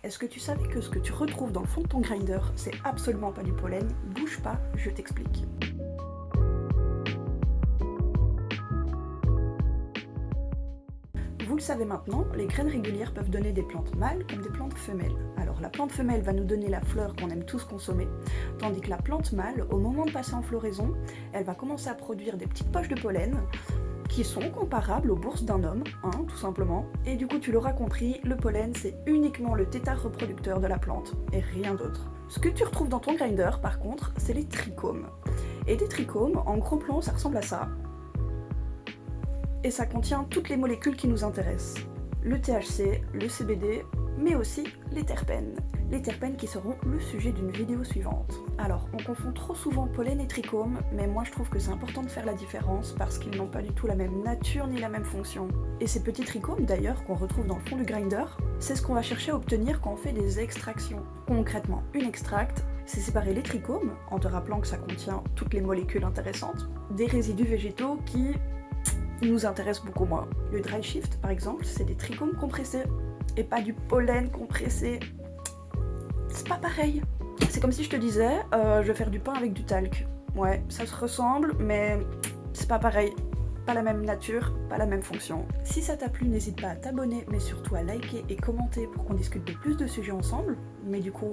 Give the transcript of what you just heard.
Est-ce que tu savais que ce que tu retrouves dans le fond de ton grinder, c'est absolument pas du pollen? Bouge pas, je t'explique. Vous le savez maintenant, les graines régulières peuvent donner des plantes mâles comme des plantes femelles. Alors la plante femelle va nous donner la fleur qu'on aime tous consommer, tandis que la plante mâle, au moment de passer en floraison, elle va commencer à produire des petites poches de pollen qui sont comparables aux bourses d'un homme, tout simplement. Et du coup, tu l'auras compris, le pollen, c'est uniquement le tétard reproducteur de la plante, et rien d'autre. Ce que tu retrouves dans ton grinder, par contre, c'est les trichomes. Et des trichomes, en gros plan, ça ressemble à ça. Et ça contient toutes les molécules qui nous intéressent. Le THC, le CBD, mais aussi les terpènes. Les terpènes qui seront le sujet d'une vidéo suivante. Alors, on confond trop souvent pollen et trichome, mais moi je trouve que c'est important de faire la différence parce qu'ils n'ont pas du tout la même nature ni la même fonction. Et ces petits trichomes d'ailleurs, qu'on retrouve dans le fond du grinder, c'est ce qu'on va chercher à obtenir quand on fait des extractions. Concrètement, une extract, c'est séparer les trichomes, en te rappelant que ça contient toutes les molécules intéressantes, des résidus végétaux qui nous intéressent beaucoup moins. Le dry shift, par exemple, c'est des trichomes compressés, et pas du pollen compressé. C'est pas pareil. C'est comme si je te disais, je vais faire du pain avec du talc. Ouais, ça se ressemble, mais c'est pas pareil. Pas la même nature, pas la même fonction. Si ça t'a plu, n'hésite pas à t'abonner, mais surtout à liker et commenter pour qu'on discute de plus de sujets ensemble. Mais du coup,